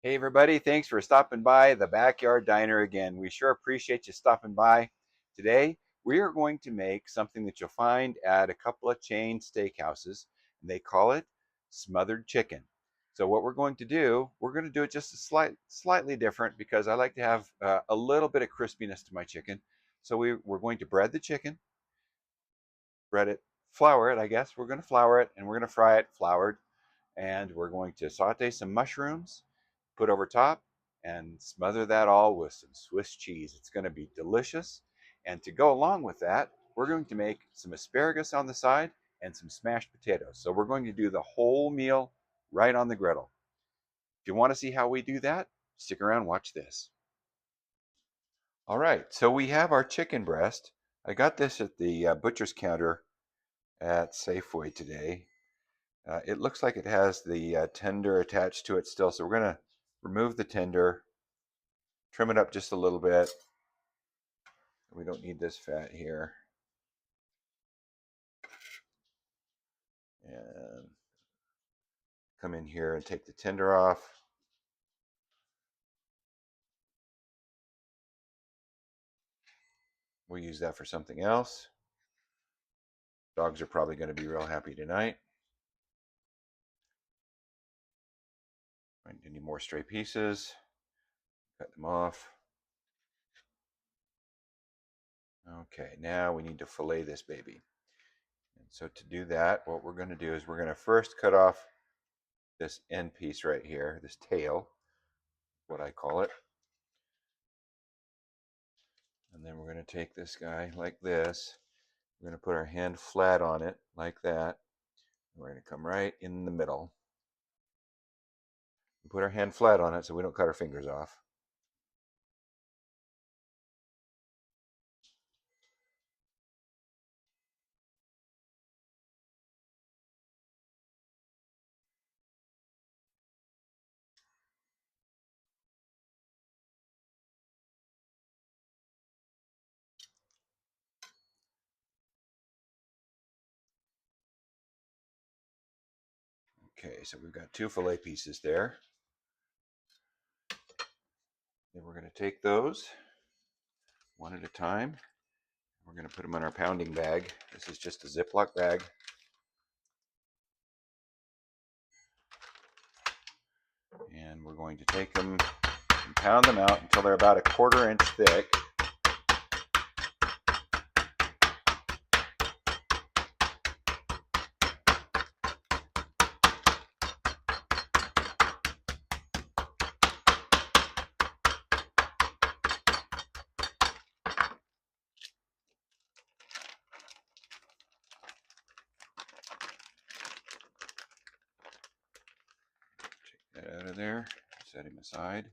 Hey everybody, thanks for stopping by the Backyard Diner again. We sure appreciate you stopping by. Today, we are going to make something that you'll find at a couple of chain steakhouses, and they call it smothered chicken. So what we're going to do, we're going to do it just slightly different because I like to have a little bit of crispiness to my chicken. So we're going to bread the chicken, bread it, flour it, I guess. We're going to flour it and we're going to fry it floured, and we're going to saute some mushrooms, put over top, and smother that all with some Swiss cheese. It's going to be delicious. And to go along with that, we're going to make some asparagus on the side and some smashed potatoes. So we're going to do the whole meal right on the griddle. If you want to see how we do that, stick around, watch this. All right, so we have our chicken breast. I got this at the butcher's counter at Safeway today. It looks like it has the tender attached to it still, so we're going to remove the tender, trim it up just a little bit. We don't need this fat here. And come in here and take the tender off. We'll use that for something else. Dogs are probably going to be real happy tonight. Any more stray pieces? Cut them off. Okay, now we need to fillet this baby. And so to do that, what we're going to do is we're going to first cut off this end piece right here, this tail, what I call it. And then we're going to take this guy like this. We're going to put our hand flat on it like that. We're going to come right in the middle. We put our hand flat on it so we don't cut our fingers off. Okay, so we've got two fillet pieces there. Then we're going to take those one at a time. We're going to put them in our pounding bag. This is just a Ziploc bag. And we're going to take them and pound them out until they're about a 1/4 inch thick. Take that out of there, set him aside.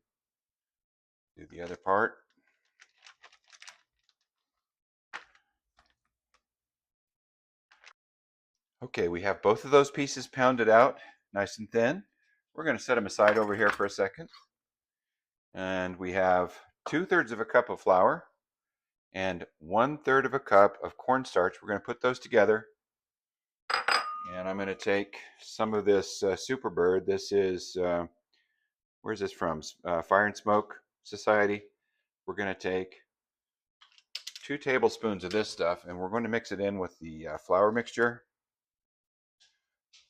Do the other part. Okay, we have both of those pieces pounded out nice and thin. We're going to set them aside over here for a second. And we have 2/3 of a cup of flour and 1/3 of a cup of cornstarch. We're going to put those together. And I'm going to take some of this Superbird. This is, where's this from? Fire and Smoke Society. We're going to take 2 tablespoons of this stuff and we're going to mix it in with the flour mixture.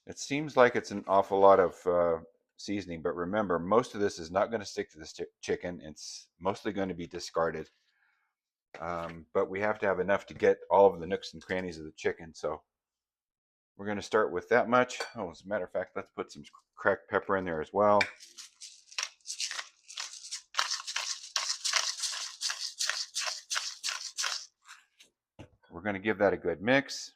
It seems like it's an awful lot of seasoning, but remember, most of this is not going to stick to this chicken. It's mostly going to be discarded. But we have to have enough to get all of the nooks and crannies of the chicken. So we're going to start with that much. Oh, as a matter of fact, let's put some cracked pepper in there as well. We're going to give that a good mix.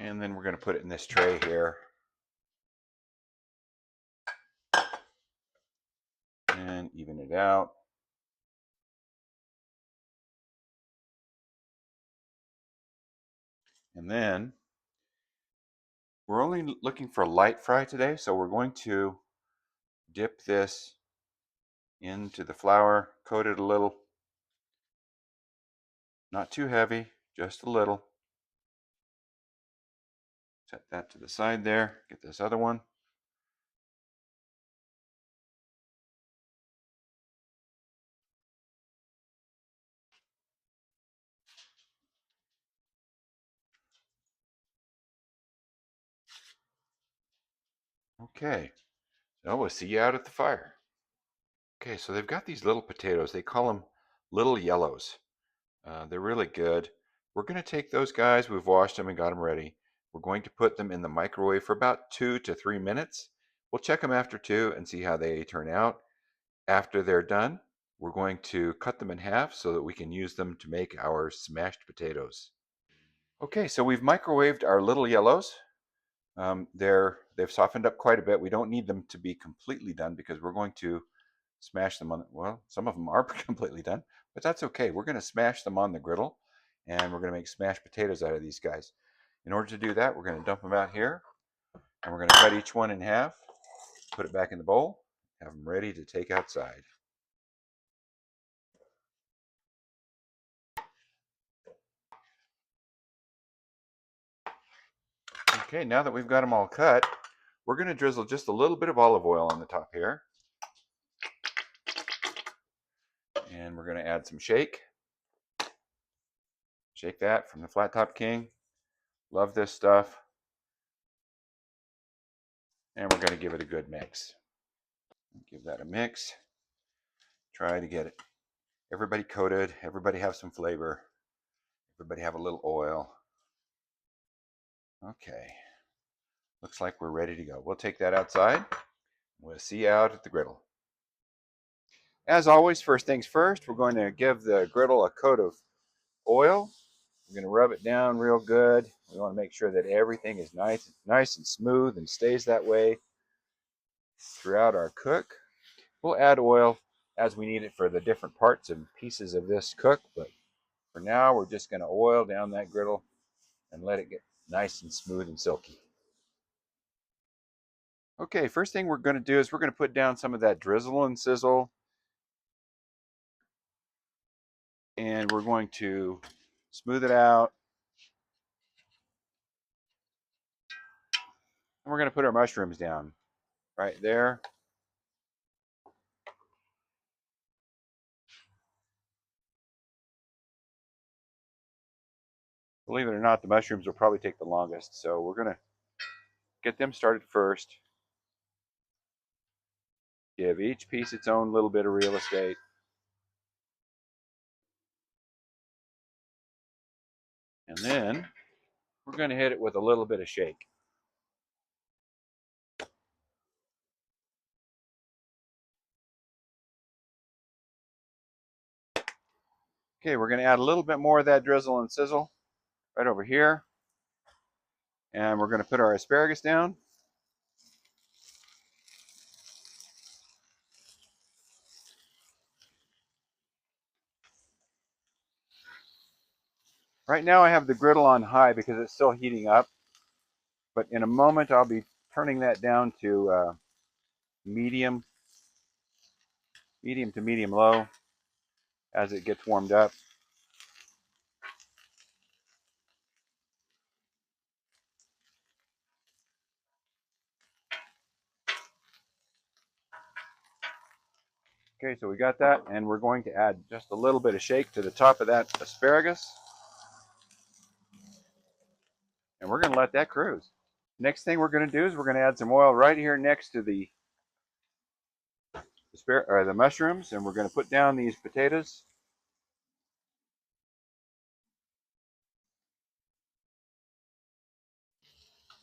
And then we're going to put it in this tray here. And even it out. And then we're only looking for a light fry today, so we're going to dip this into the flour, coat it a little. Not too heavy, just a little. Set that to the side there. Get this other one. Okay, so we'll see you out at the fire. Okay, so they've got these little potatoes. They call them little yellows. They're really good. We're going to take those guys. We've washed them and got them ready. We're going to put them in the microwave for about 2 to 3 minutes. We'll check them after 2 and see how they turn out. After they're done, we're going to cut them in half so that we can use them to make our smashed potatoes. Okay, so we've microwaved our little yellows. They've softened up quite a bit. We don't need them to be completely done because we're going to smash them on, well, some of them are completely done, but that's okay. We're going to smash them on the griddle and we're going to make smashed potatoes out of these guys. In order to do that, we're going to dump them out here and we're going to cut each one in half, put it back in the bowl, have them ready to take outside. Okay, now that we've got them all cut, we're going to drizzle just a little bit of olive oil on the top here. And we're going to add some shake. Shake that from the Flat Top King. Love this stuff. And we're going to give it a good mix. Give that a mix. Try to get it. Everybody coated. Everybody have some flavor. Everybody have a little oil. Okay. Looks like we're ready to go. We'll take that outside. We'll see you out at the griddle. As always, first things first, we're going to give the griddle a coat of oil. We're going to rub it down real good. We want to make sure that everything is nice and smooth and stays that way throughout our cook. We'll add oil as we need it for the different parts and pieces of this cook, but for now we're just going to oil down that griddle and let it get nice and smooth and silky. Okay, first thing we're going to do is we're going to put down some of that drizzle and sizzle, and we're going to smooth it out. And we're going to put our mushrooms down right there. Believe it or not, the mushrooms will probably take the longest, so we're going to get them started first. Give each piece its own little bit of real estate. And then we're going to hit it with a little bit of shake. Okay, we're going to add a little bit more of that drizzle and sizzle right over here. And we're going to put our asparagus down. Right now I have the griddle on high because it's still heating up. But in a moment I'll be turning that down to medium to medium low as it gets warmed up. Okay, so we got that, and we're going to add just a little bit of shake to the top of that asparagus. And we're going to let that cruise. Next thing we're going to do is we're going to add some oil right here next to the mushrooms, and we're going to put down these potatoes.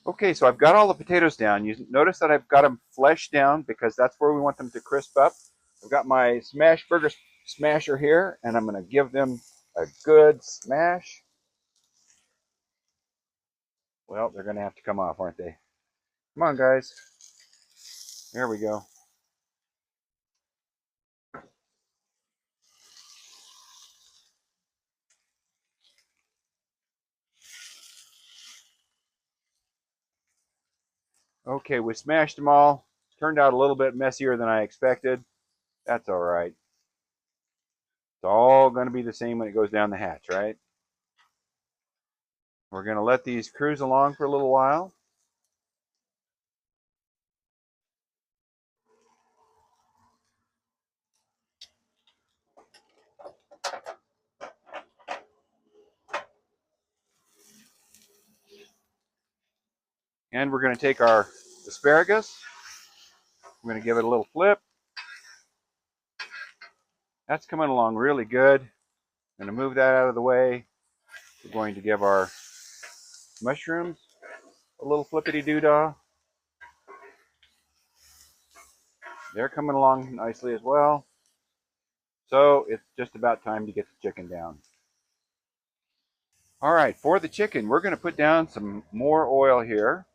Okay, so I've got all the potatoes down. You notice that I've got them fleshed down because that's where we want them to crisp up. I've got my smash burger smasher here, and I'm going to give them a good smash. Well, they're going to have to come off, aren't they? Come on, guys. There we go. Okay, we smashed them all. Turned out a little bit messier than I expected. That's all right. It's all going to be the same when it goes down the hatch, right? We're going to let these cruise along for a little while. And we're going to take our asparagus. We're going to give it a little flip. That's coming along really good. I'm going to move that out of the way. We're going to give our mushrooms a little flippity-doo-dah. They're coming along nicely as well. So it's just about time to get the chicken down. All right, for the chicken, we're going to put down some more oil here.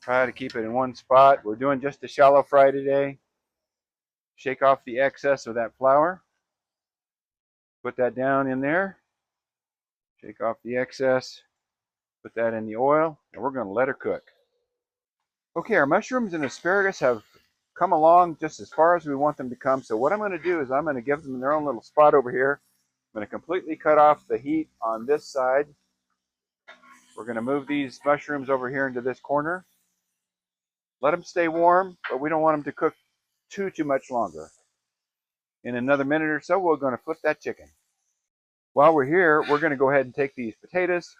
Try to keep it in one spot. We're doing just a shallow fry today. Shake off the excess of that flour. Put that down in there. Shake off the excess. Put that in the oil, and we're going to let her cook. Okay, our mushrooms and asparagus have come along just as far as we want them to come. So what I'm going to do is I'm going to give them their own little spot over here. I'm going to completely cut off the heat on this side. We're going to move these mushrooms over here into this corner. Let them stay warm, but we don't want them to cook too much longer. In another minute or so, we're going to flip that chicken. While we're here, we're going to go ahead and take these potatoes,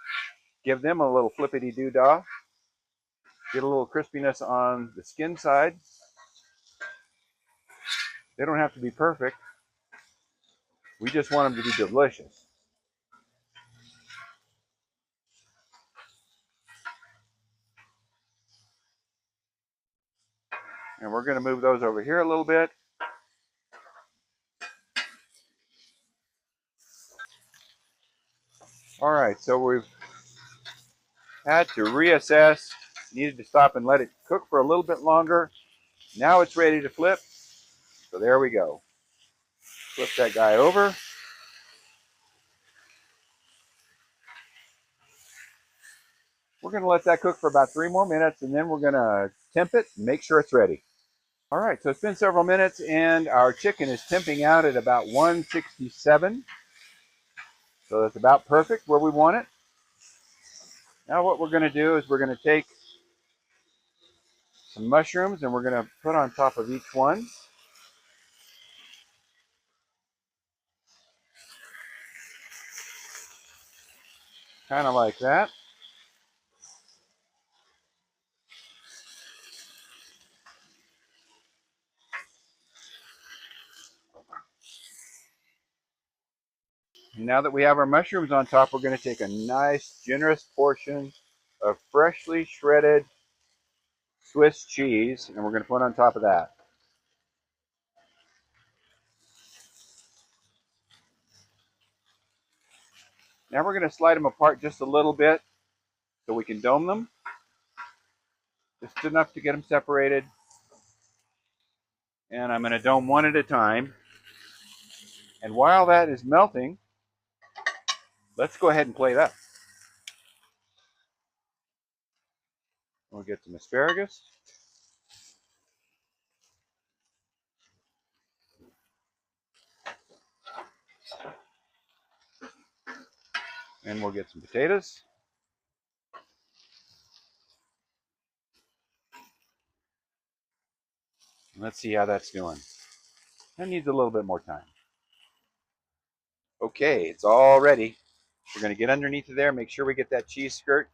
give them a little flippity-doo-dah, get a little crispiness on the skin side. They don't have to be perfect. We just want them to be delicious. And we're going to move those over here a little bit. All right, so we've had to reassess, needed to stop and let it cook for a little bit longer. Now it's ready to flip. So there we go. Flip that guy over. We're going to let that cook for about 3 more minutes, and then we're going to temp it and make sure it's ready. All right, so it's been several minutes, and our chicken is temping out at about 167. So that's about perfect where we want it. Now what we're going to do is we're going to take some mushrooms, and we're going to put on top of each one. Kind of like that. Now that we have our mushrooms on top, we're going to take a nice, generous portion of freshly shredded Swiss cheese, and we're going to put on top of that. Now we're going to slide them apart just a little bit so we can dome them. Just enough to get them separated. And I'm going to dome one at a time. And while that is melting, let's go ahead and plate up. We'll get some asparagus. And we'll get some potatoes. Let's see how that's doing. That needs a little bit more time. Okay, it's all ready. We're going to get underneath of there, make sure we get that cheese skirt.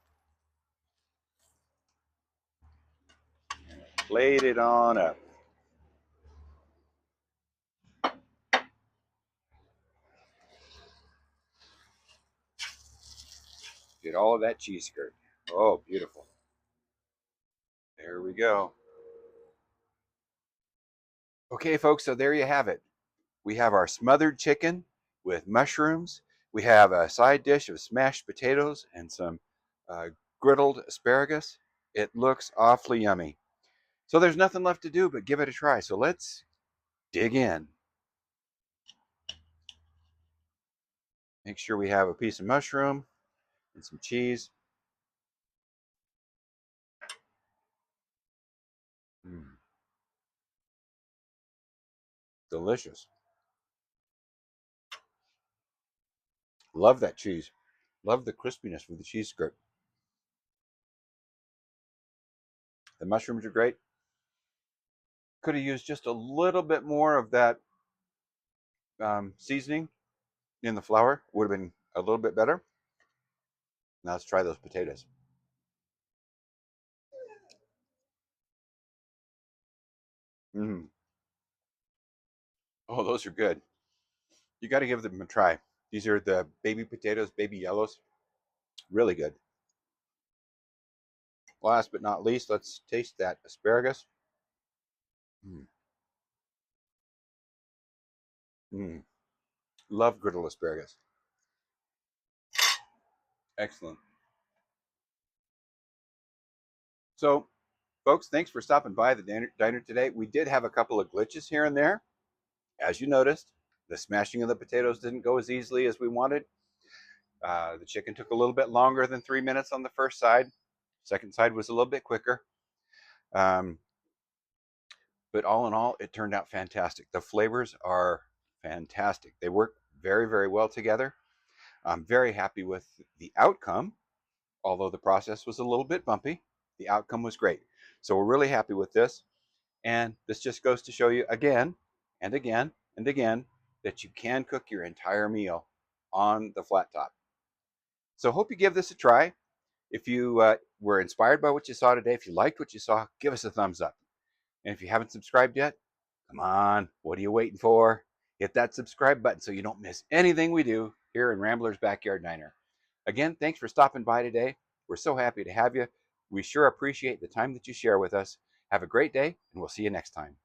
Plate it on up. Get all of that cheese skirt. Oh, beautiful. There we go. Okay, folks, so there you have it. We have our smothered chicken with mushrooms. We have a side dish of smashed potatoes and some uh, griddled asparagus. It looks awfully yummy. So there's nothing left to do but give it a try. So let's dig in. Make sure we have a piece of mushroom and some cheese. Mm, delicious. Love that cheese. Love the crispiness of the cheese skirt. The mushrooms are great. Could have used just a little bit more of that seasoning in the flour. Would have been a little bit better. Now let's try those potatoes. Mm. Oh, those are good. You got to give them a try. These are the baby potatoes, baby yellows. Really good. Last but not least, let's taste that asparagus. Mm. Mm. Love griddle asparagus. Excellent. So, folks, thanks for stopping by the diner today. We did have a couple of glitches here and there. As you noticed, the smashing of the potatoes didn't go as easily as we wanted. The chicken took a little bit longer than 3 minutes on the first side. Second side was a little bit quicker. Um, but all in all, it turned out fantastic. The flavors are fantastic. They work very, very well together. I'm very happy with the outcome, although the process was a little bit bumpy. The outcome was great. So we're really happy with this. And this just goes to show you again and again and again that you can cook your entire meal on the flat top. So hope you give this a try. If you were inspired by what you saw today, if you liked what you saw, give us a thumbs up. And if you haven't subscribed yet, come on, what are you waiting for? Hit that subscribe button so you don't miss anything we do here in Rambler's Backyard Diner. Again, thanks for stopping by today. We're so happy to have you. We sure appreciate the time that you share with us. Have a great day, and we'll see you next time.